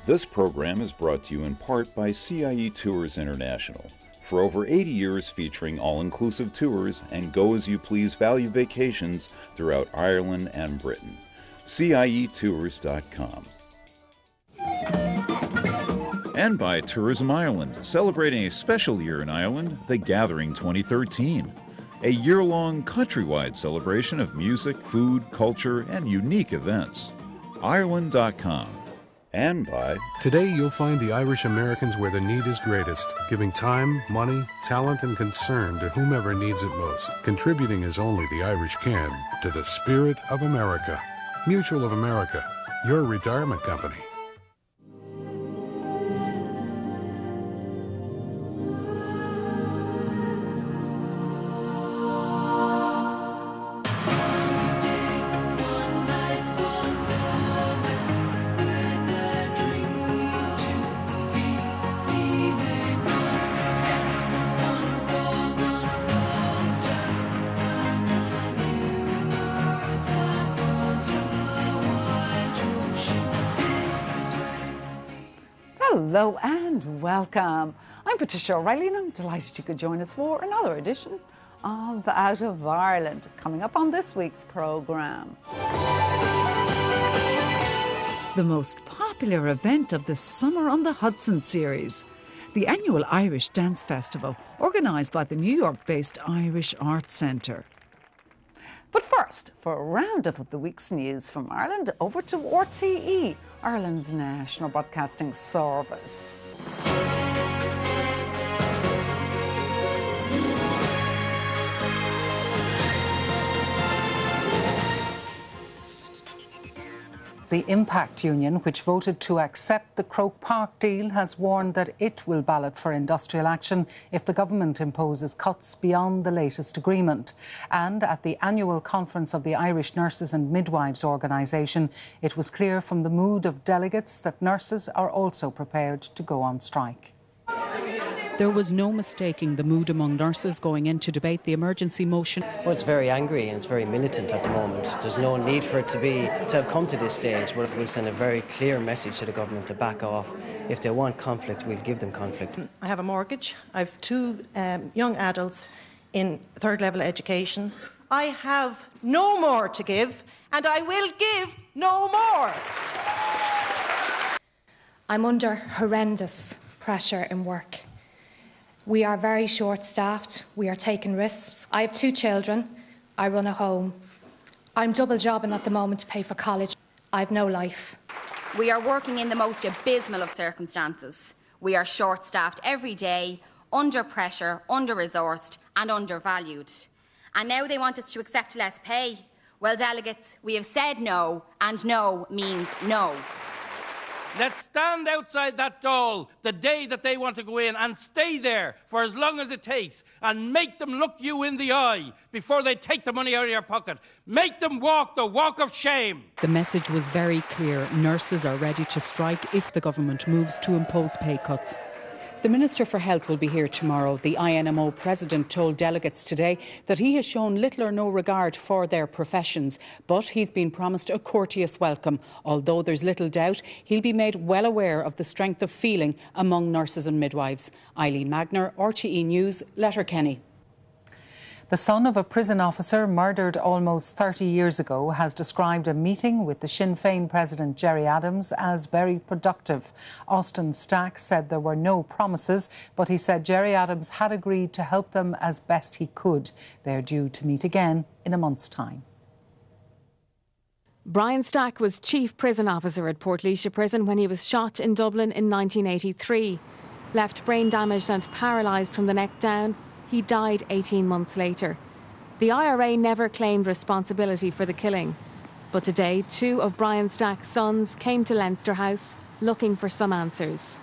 This program is brought to you in part by CIE Tours International. For over 80 years featuring all-inclusive tours and go-as-you-please value vacations throughout Ireland and Britain. CIEtours.com. And by Tourism Ireland, celebrating a special year in Ireland, The Gathering 2013. A year-long countrywide celebration of music, food, culture, and unique events. Ireland.com. And by... Today you'll find the Irish Americans where the need is greatest, giving time, money, talent, and concern to whomever needs it most, contributing as only the Irish can to the spirit of America. Mutual of America, your retirement company. Hello and welcome. I'm Patricia O'Reilly and I'm delighted you could join us for another edition of Out of Ireland. Coming up on this week's programme. The most popular event of the Summer on the Hudson series. The annual Irish Dance Festival, organised by the New York-based Irish Arts Centre. But first, for a roundup of the week's news from Ireland, over to RTE, Ireland's national broadcasting service. The Impact Union, which voted to accept the Croke Park deal, has warned that it will ballot for industrial action if the government imposes cuts beyond the latest agreement. And at the annual conference of the Irish Nurses and Midwives Organisation, it was clear from the mood of delegates that nurses are also prepared to go on strike. There was no mistaking the mood among nurses going in to debate the emergency motion. Well, it's very angry and it's very militant at the moment. There's no need for it to have come to this stage, but we'll send a very clear message to the government to back off. If they want conflict, we'll give them conflict. I have a mortgage. I have two young adults in third level education. I have no more to give, and I will give no more. I'm under horrendous pressure in work. We are very short-staffed. We are taking risks. I have two children. I run a home. I'm double jobbing at the moment to pay for college. I've no life. We are working in the most abysmal of circumstances. We are short-staffed every day, under pressure, under-resourced and undervalued. And now they want us to accept less pay. Well, delegates, we have said no, and no means no. Let's stand outside that door the day that they want to go in and stay there for as long as it takes and make them look you in the eye before they take the money out of your pocket. Make them walk the walk of shame. The message was very clear. Nurses are ready to strike if the government moves to impose pay cuts. The Minister for Health will be here tomorrow. The INMO president told delegates today that he has shown little or no regard for their professions, but he's been promised a courteous welcome. Although there's little doubt, he'll be made well aware of the strength of feeling among nurses and midwives. Eileen Magner, RTE News, Letterkenny. The son of a prison officer murdered almost 30 years ago has described a meeting with the Sinn Féin President Gerry Adams as very productive. Austin Stack said there were no promises, but he said Gerry Adams had agreed to help them as best he could. They're due to meet again in a month's time. Brian Stack was chief prison officer at Portlaoise Prison when he was shot in Dublin in 1983. Left brain damaged and paralysed from the neck down, he died 18 months later. The IRA never claimed responsibility for the killing. But today, two of Brian Stack's sons came to Leinster House looking for some answers.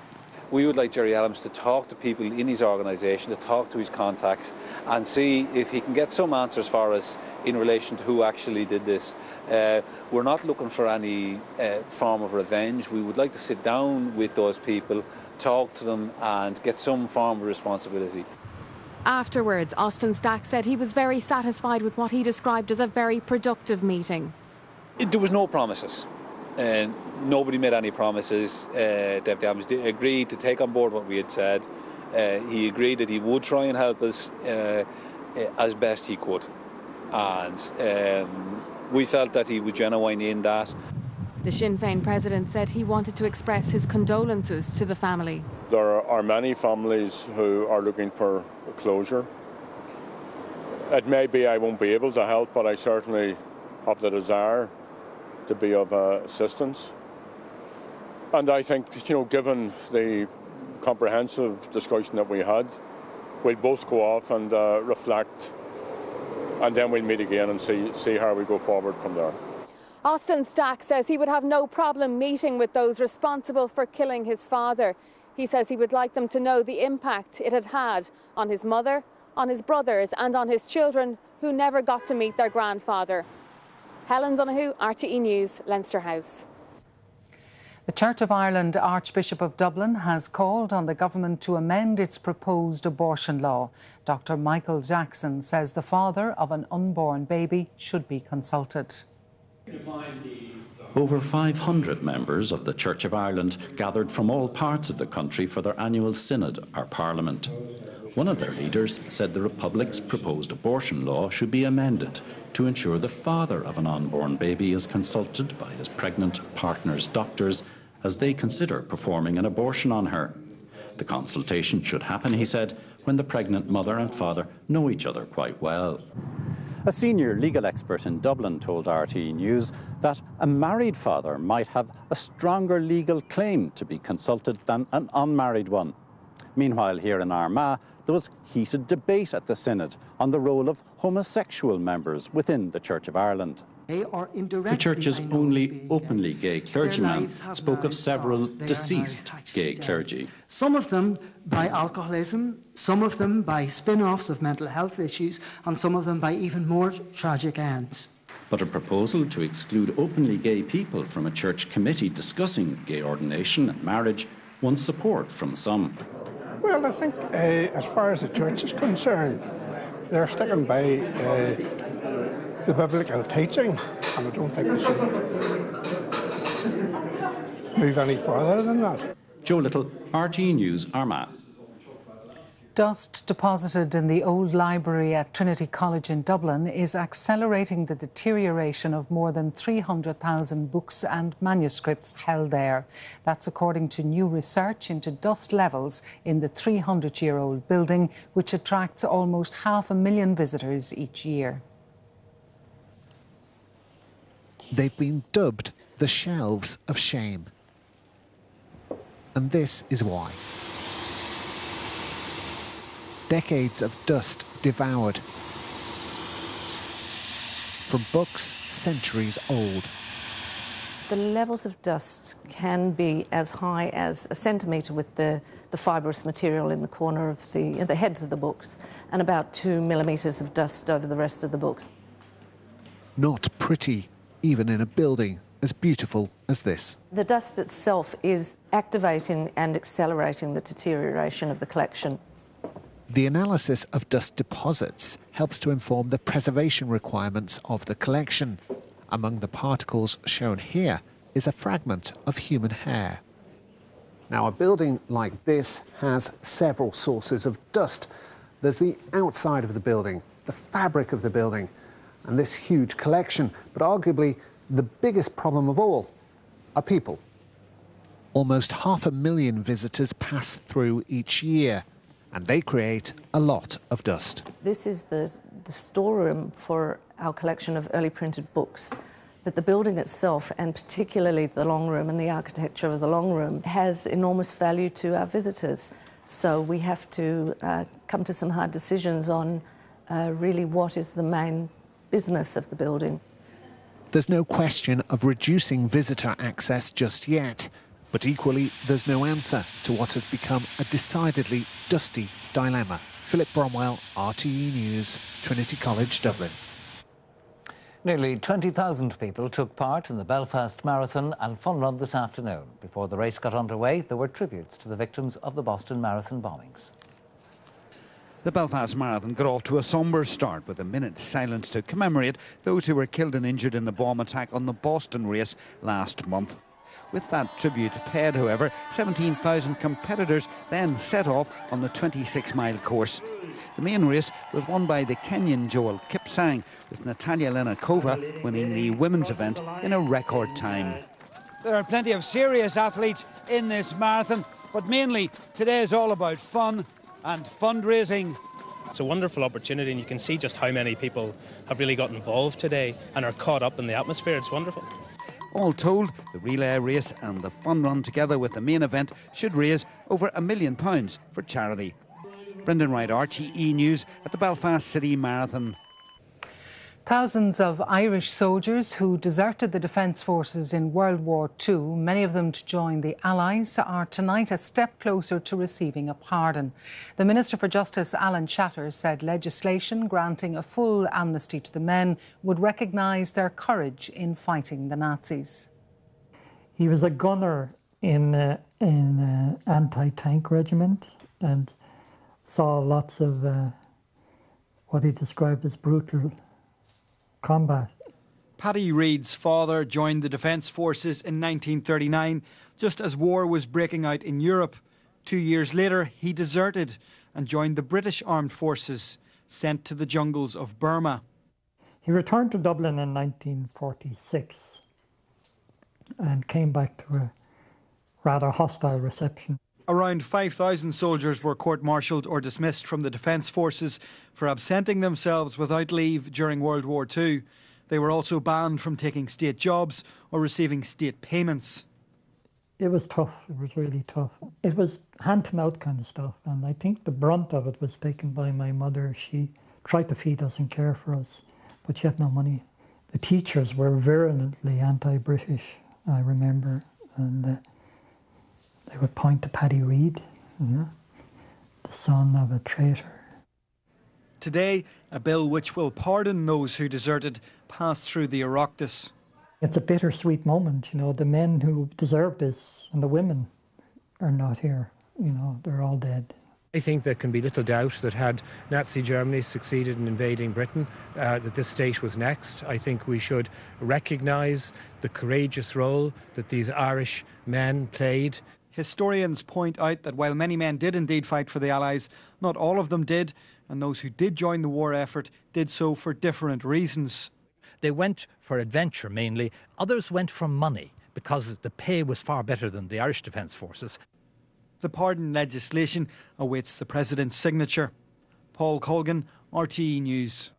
We would like Gerry Adams to talk to people in his organisation, to talk to his contacts and see if he can get some answers for us in relation to who actually did this. We're not looking for any form of revenge. We would like to sit down with those people, talk to them and get some form of responsibility. Afterwards, Austin Stack said he was very satisfied with what he described as a very productive meeting. There was no promises. Nobody made any promises. Deputy Adams agreed to take on board what we had said. He agreed that he would try and help us as best he could. And we felt that he was genuine in that. The Sinn Féin president said he wanted to express his condolences to the family. There are many families who are looking for closure. It may be I won't be able to help, but I certainly have the desire to be of assistance. And I think, given the comprehensive discussion that we had, we'll both go off and reflect, and then we'll meet again and see how we go forward from there. Austin Stack says he would have no problem meeting with those responsible for killing his father. He says he would like them to know the impact it had had on his mother, on his brothers and on his children who never got to meet their grandfather. Helen Donoghue, RTE News, Leinster House. The Church of Ireland Archbishop of Dublin has called on the government to amend its proposed abortion law. Dr. Michael Jackson says the father of an unborn baby should be consulted. Over 500 members of the Church of Ireland gathered from all parts of the country for their annual synod, or parliament. One of their leaders said the Republic's proposed abortion law should be amended to ensure the father of an unborn baby is consulted by his pregnant partner's doctors as they consider performing an abortion on her. The consultation should happen, he said, when the pregnant mother and father know each other quite well. A senior legal expert in Dublin told RTE News that a married father might have a stronger legal claim to be consulted than an unmarried one. Meanwhile, here in Armagh, there was heated debate at the Synod on the role of homosexual members within the Church of Ireland. The Church's only openly gay clergyman spoke of several deceased gay clergy. Some of them by alcoholism, some of them by spin-offs of mental health issues, and some of them by even more tragic ends. But a proposal to exclude openly gay people from a church committee discussing gay ordination and marriage won support from some. Well, I think as far as the church is concerned, they're sticking by the biblical teaching, and I don't think we should move any further than that. Joe Little, RTE News, Armagh. Dust deposited in the old library at Trinity College in Dublin is accelerating the deterioration of more than 300,000 books and manuscripts held there. That's according to new research into dust levels in the 300-year-old building, which attracts almost 500,000 visitors each year. They've been dubbed the shelves of shame. And this is why. Decades of dust devoured. From books centuries old. The levels of dust can be as high as a centimetre with the fibrous material in the corner of the heads of the books, and about 2 millimetres of dust over the rest of the books. Not pretty, even in a building as beautiful as this. The dust itself is activating and accelerating the deterioration of the collection. The analysis of dust deposits helps to inform the preservation requirements of the collection. Among the particles shown here is a fragment of human hair. Now, a building like this has several sources of dust. There's the outside of the building, the fabric of the building, and this huge collection. But arguably, the biggest problem of all are people. Almost 500,000 visitors pass through each year, and they create a lot of dust. This is the storeroom for our collection of early printed books. But the building itself, and particularly the long room and the architecture of the long room, has enormous value to our visitors. So we have to come to some hard decisions on really what is the main business of the building. There's no question of reducing visitor access just yet, but equally there's no answer to what has become a decidedly dusty dilemma. Philip Bromwell, RTE News, Trinity College, Dublin. Nearly 20,000 people took part in the Belfast Marathon and Fun Run this afternoon. Before the race got underway, there were tributes to the victims of the Boston Marathon bombings. The Belfast Marathon got off to a sombre start with a minute's silence to commemorate those who were killed and injured in the bomb attack on the Boston race last month. With that tribute paid, however, 17,000 competitors then set off on the 26-mile course. The main race was won by the Kenyan Joel Kipsang, with Natalia Lenakova winning the women's event in a record time. There are plenty of serious athletes in this marathon, but mainly today is all about fun and fundraising. It's a wonderful opportunity, and you can see just how many people have really got involved today and are caught up in the atmosphere. It's wonderful. All told, the relay race and the fun run together with the main event should raise over £1 million for charity. Brendan Wright, RTE News at the Belfast City Marathon. Thousands of Irish soldiers who deserted the Defence Forces in World War II, many of them to join the Allies, are tonight a step closer to receiving a pardon. The Minister for Justice, Alan Shatter, said legislation granting a full amnesty to the men would recognise their courage in fighting the Nazis. He was a gunner in an anti-tank regiment and saw lots of what he described as brutal combat. Paddy Reid's father joined the Defence Forces in 1939, just as war was breaking out in Europe. 2 years later, he deserted and joined the British Armed Forces, sent to the jungles of Burma. He returned to Dublin in 1946 and came back to a rather hostile reception. Around 5,000 soldiers were court-martialled or dismissed from the Defence Forces for absenting themselves without leave during World War II. They were also banned from taking state jobs or receiving state payments. It was tough. It was really tough. It was hand-to-mouth kind of stuff, and I think the brunt of it was taken by my mother. She tried to feed us and care for us, but she had no money. The teachers were virulently anti-British, I remember, and they would point to Paddy Reid, the son of a traitor. Today, a bill which will pardon those who deserted passed through the Oireachtas. It's a bittersweet moment, the men who deserve this and the women are not here, they're all dead. I think there can be little doubt that had Nazi Germany succeeded in invading Britain, that this state was next. I think we should recognise the courageous role that these Irish men played. Historians point out that while many men did indeed fight for the Allies, not all of them did, and those who did join the war effort did so for different reasons. They went for adventure mainly. Others went for money because the pay was far better than the Irish Defence Forces. The pardon legislation awaits the President's signature. Paul Colgan, RTE News.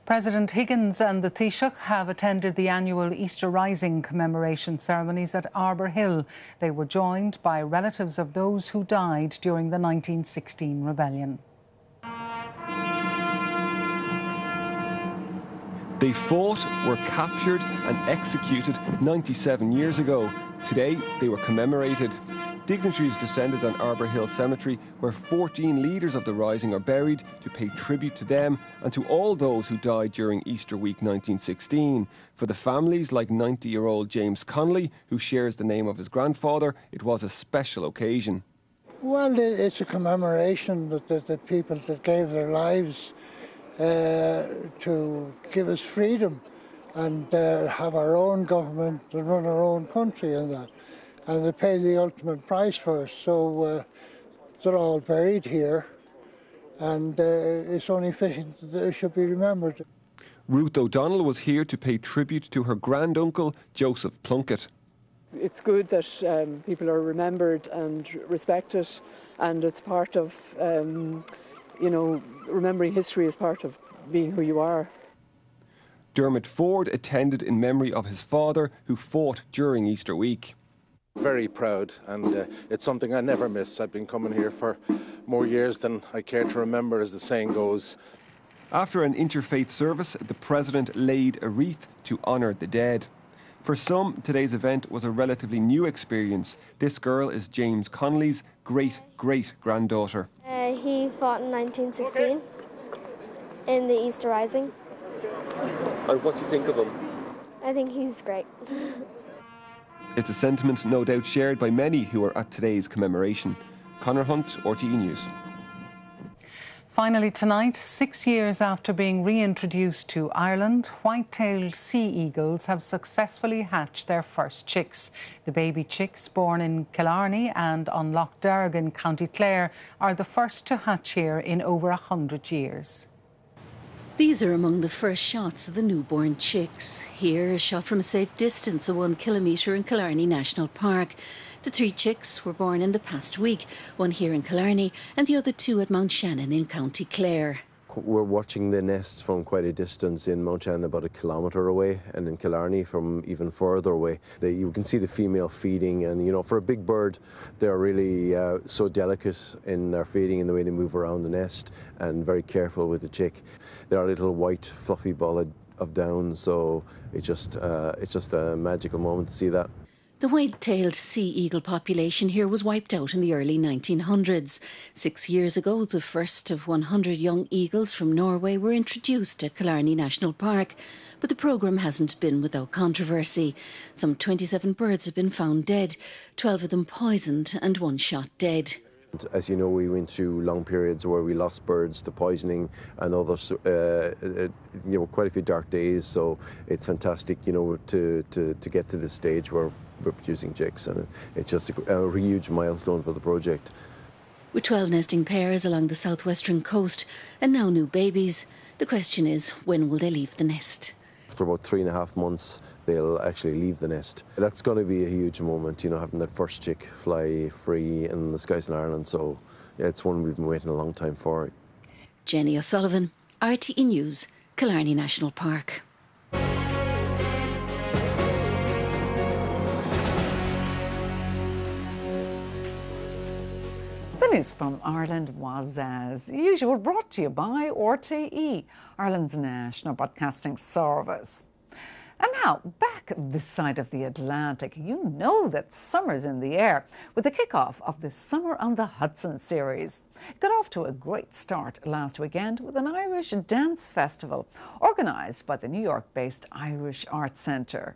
President Higgins and the Taoiseach have attended the annual Easter Rising commemoration ceremonies at Arbour Hill. They were joined by relatives of those who died during the 1916 rebellion. They fought, were captured and executed 97 years ago. Today, they were commemorated. Dignitaries descended on Arbour Hill Cemetery, where 14 leaders of the Rising are buried, to pay tribute to them and to all those who died during Easter week 1916. For the families like 90-year-old James Connolly, who shares the name of his grandfather, it was a special occasion. Well, it's a commemoration that the people that gave their lives to give us freedom and have our own government and run our own country and that. And they paid the ultimate price for us, so they're all buried here, and it's only fitting that they should be remembered. Ruth O'Donnell was here to pay tribute to her granduncle, Joseph Plunkett. It's good that people are remembered and respected, and it's part of, remembering history is part of being who you are. Dermot Ford attended in memory of his father, who fought during Easter week. Very proud, and it's something I never miss. I've been coming here for more years than I care to remember, as the saying goes. After an interfaith service, the President laid a wreath to honour the dead. For some, today's event was a relatively new experience. This girl is James Connolly's great-great-granddaughter. He fought in 1916 in the Easter Rising. And what do you think of him? I think he's great. It's a sentiment no doubt shared by many who are at today's commemoration. Conor Hunt, RTE News. Finally tonight, 6 years after being reintroduced to Ireland, white-tailed sea eagles have successfully hatched their first chicks. The baby chicks, born in Killarney and on Lough Derg in County Clare, are the first to hatch here in over 100 years. These are among the first shots of the newborn chicks. Here, a shot from a safe distance of 1 kilometre in Killarney National Park. The 3 chicks were born in the past week, one here in Killarney and the other 2 at Mount Shannon in County Clare. We're watching the nests from quite a distance in Mount Shannon, about 1 kilometre away, and in Killarney from even further away. You can see the female feeding, and you know, for a big bird, they're really so delicate in their feeding and the way they move around the nest, and very careful with the chick. They're a little white, fluffy ball of down, so it's just a magical moment to see that. The white-tailed sea eagle population here was wiped out in the early 1900s. 6 years ago, the first of 100 young eagles from Norway were introduced at Killarney National Park, but the programme hasn't been without controversy. Some 27 birds have been found dead, 12 of them poisoned and 1 shot dead. As you know, we went through long periods where we lost birds to poisoning and others, quite a few dark days. So it's fantastic, to get to this stage where we're producing chicks, and it's just a huge milestone for the project. With 12 nesting pairs along the southwestern coast and now new babies, the question is, when will they leave the nest? After about 3.5 months, they'll actually leave the nest. That's going to be a huge moment, having that first chick fly free in the skies in Ireland. So, yeah, it's one we've been waiting a long time for. Jenny O'Sullivan, RTE News, Killarney National Park. The news from Ireland was, as usual, brought to you by RTE, Ireland's national broadcasting service. And now, back this side of the Atlantic, you know that summer's in the air with the kick-off of the Summer on the Hudson series. It got off to a great start last weekend with an Irish dance festival organised by the New York-based Irish Arts Centre.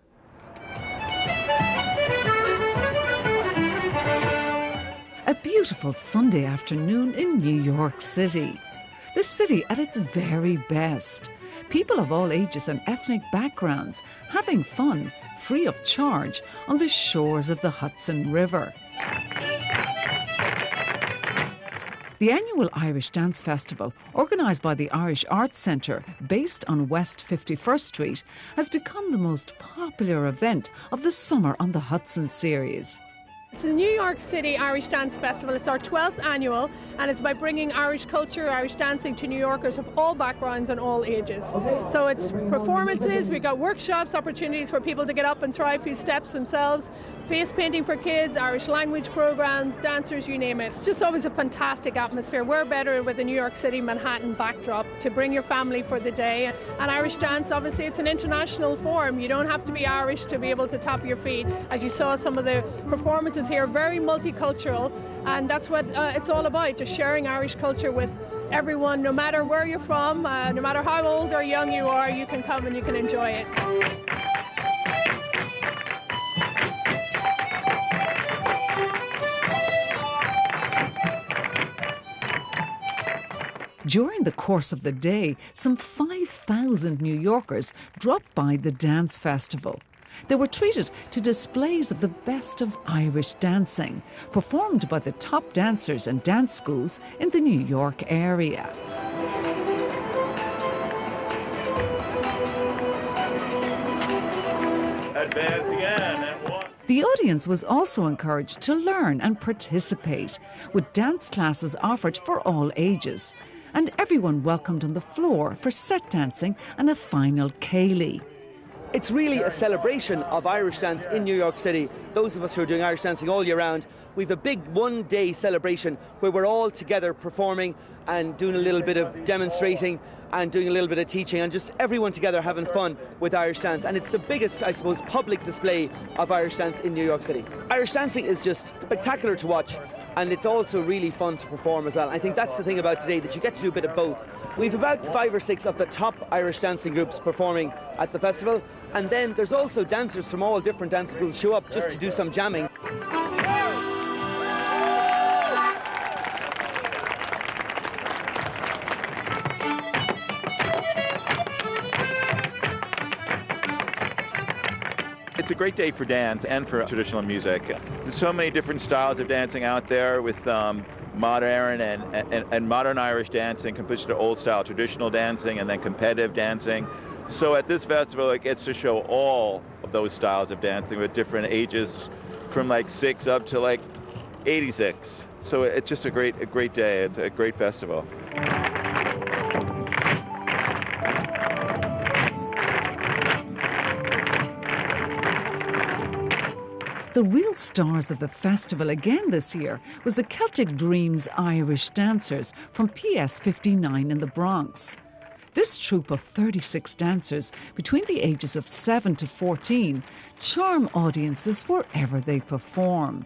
A beautiful Sunday afternoon in New York City. The city at its very best. People of all ages and ethnic backgrounds having fun, free of charge, on the shores of the Hudson River. The annual Irish Dance Festival, organised by the Irish Arts Centre, based on West 51st Street, has become the most popular event of the Summer on the Hudson series. It's the New York City Irish Dance Festival. It's our 12th annual, and it's by bringing Irish culture, Irish dancing to New Yorkers of all backgrounds and all ages. So it's performances, we've got workshops, opportunities for people to get up and try a few steps themselves, face painting for kids, Irish language programs, dancers, you name it. It's just always a fantastic atmosphere. We're better with the New York City, Manhattan backdrop to bring your family for the day. And Irish dance, obviously, it's an international form. You don't have to be Irish to be able to tap your feet. As you saw, some of the performances here, very multicultural, and that's what it's all about, just sharing Irish culture with everyone, no matter where you're from, no matter how old or young you are, you can come and you can enjoy it. During the course of the day, some 5,000 New Yorkers dropped by the dance festival. They were treated to displays of the best of Irish dancing, performed by the top dancers and dance schools in the New York area. Advance again and 1. The audience was also encouraged to learn and participate, with dance classes offered for all ages, and everyone welcomed on the floor for set dancing and a final ceilidh. It's really a celebration of Irish dance in New York City. Those of us who are doing Irish dancing all year round, we've a big one-day celebration where we're all together performing and doing a little bit of demonstrating and doing a little bit of teaching, and just everyone together having fun with Irish dance. And it's the biggest, I suppose, public display of Irish dance in New York City. Irish dancing is just spectacular to watch, and it's also really fun to perform as well. I think that's the thing about today, that you get to do a bit of both. We've about 5 or 6 of the top Irish dancing groups performing at the festival, and then there's also dancers from all different dance schools show up just to do some jamming. It's a great day for dance and for traditional music. There's so many different styles of dancing out there with modern and modern Irish dancing compared to old style traditional dancing and then competitive dancing. So at this festival it gets to show all of those styles of dancing with different ages from like 6 up to like 86. So it's just a great day. It's a great festival. The real stars of the festival again this year was the Celtic Dreams Irish dancers from PS 59 in the Bronx. This troupe of 36 dancers between the ages of 7 to 14 charm audiences wherever they perform.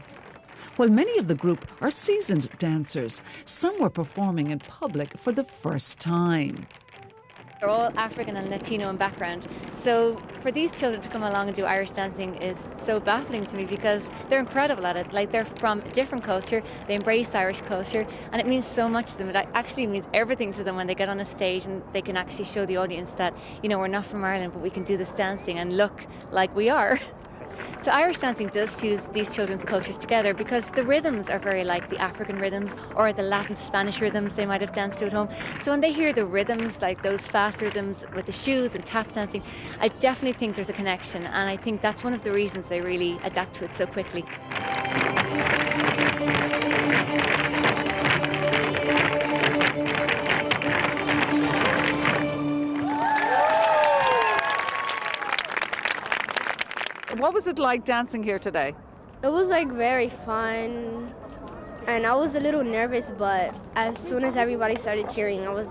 While many of the group are seasoned dancers, some were performing in public for the first time. They're all African and Latino in background. So for these children to come along and do Irish dancing is so baffling to me because they're incredible at it. Like, they're from a different culture, they embrace Irish culture, and it means so much to them. It actually means everything to them when they get on a stage and they can actually show the audience that, you know, we're not from Ireland, but we can do this dancing and look like we are. So Irish dancing does fuse these children's cultures together because the rhythms are very like the African rhythms or the Latin Spanish rhythms they might have danced to at home. So when they hear the rhythms, like those fast rhythms with the shoes and tap dancing, I definitely think there's a connection, and I think that's one of the reasons they really adapt to it so quickly. What was it like dancing here today? It was like very fun, and I was a little nervous, but as soon as everybody started cheering, I was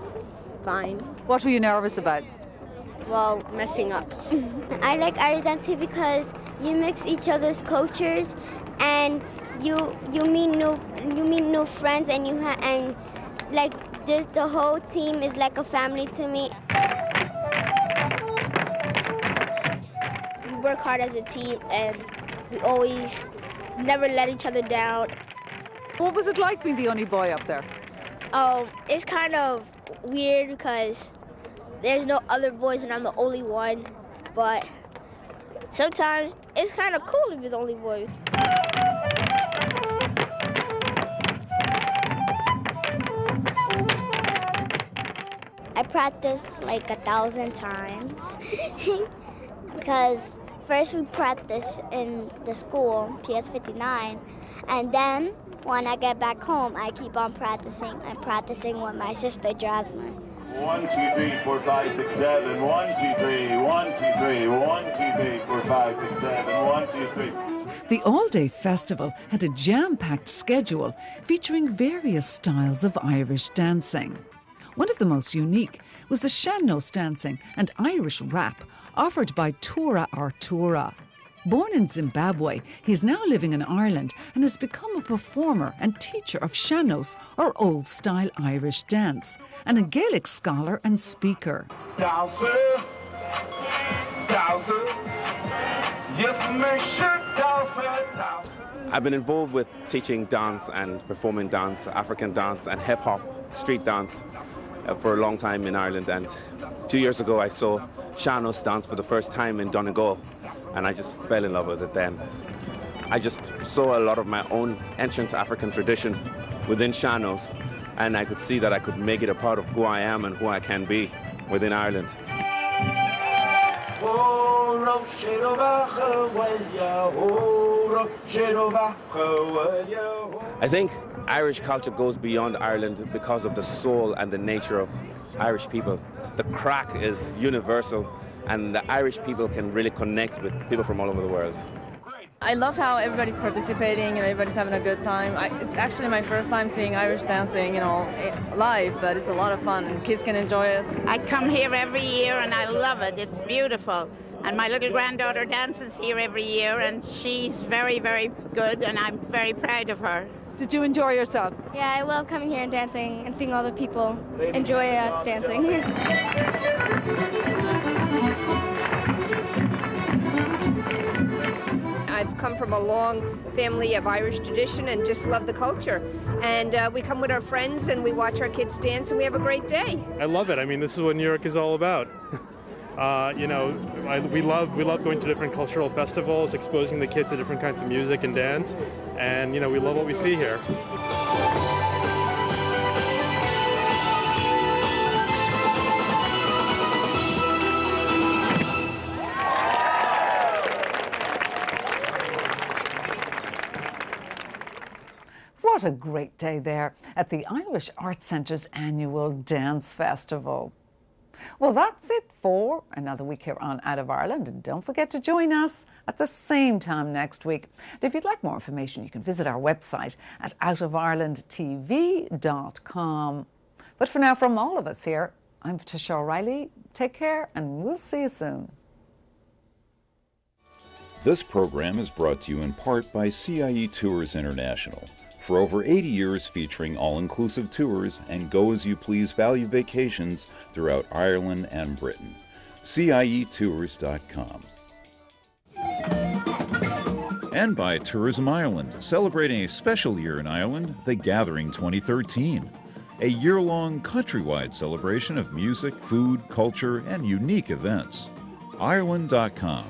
fine. What were you nervous about? Well, messing up. I like Irish dancing because you mix each other's cultures, and you meet new friends, and the whole team is like a family to me. We work hard as a team, and we always never let each other down. What was it like being the only boy up there? It's kind of weird because there's no other boys and I'm the only one, but sometimes it's kind of cool to be the only boy. I practice like 1,000 times because first we practice in the school, PS 59, and then when I get back home, I keep on practicing. I'm practicing with my sister Jasmine. 1, 2, 3, 4, 5, 6, 7. 1, 2, 3. 1, 2, 3. 1, 2, 3, 4, 5, 6, 7. 1, 2, 3. The all-day festival had a jam-packed schedule featuring various styles of Irish dancing. One of the most unique was the sean-nós dancing and Irish rap offered by Tura Artura. Born in Zimbabwe, he is now living in Ireland and has become a performer and teacher of sean-nós, or old-style Irish dance, and a Gaelic scholar and speaker. I've been involved with teaching dance and performing dance, African dance and hip-hop, street dance for a long time in Ireland, and a few years ago I saw sean-nós dance for the first time in Donegal, and I just fell in love with it then. I just saw a lot of my own ancient African tradition within sean-nós, and I could see that I could make it a part of who I am and who I can be within Ireland. I think Irish culture goes beyond Ireland because of the soul and the nature of Irish people. The crack is universal, and the Irish people can really connect with people from all over the world. I love how everybody's participating, everybody's having a good time. It's actually my first time seeing Irish dancing, live, but it's a lot of fun and kids can enjoy it. I come here every year and I love it. It's beautiful. And my little granddaughter dances here every year and she's very, very good and I'm very proud of her. Did you enjoy yourself? Yeah, I love coming here and dancing and seeing all the people enjoy us dancing. I've come from a long family of Irish tradition and just love the culture. And we come with our friends and we watch our kids dance and we have a great day. I love it. I mean, this is what New York is all about. We love going to different cultural festivals, exposing the kids to different kinds of music and dance, and we love what we see here. What a great day there at the Irish Arts Centre's annual Dance Festival. Well, that's it for another week here on Out of Ireland. And don't forget to join us at the same time next week. And if you'd like more information, you can visit our website at outofirelandtv.com. But for now, from all of us here, I'm Patricia O'Reilly. Take care, and we'll see you soon. This program is brought to you in part by CIE Tours International. For over 80 years featuring all-inclusive tours and go-as-you-please value vacations throughout Ireland and Britain. CIEtours.com. And by Tourism Ireland, celebrating a special year in Ireland, The Gathering 2013. A year-long countrywide celebration of music, food, culture, and unique events. Ireland.com.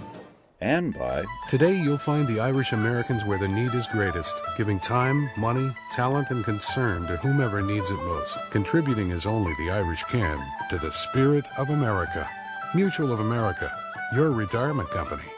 And by... Today you'll find the Irish Americans where the need is greatest, giving time, money, talent, and concern to whomever needs it most, contributing as only the Irish can to the spirit of America. Mutual of America, your retirement company.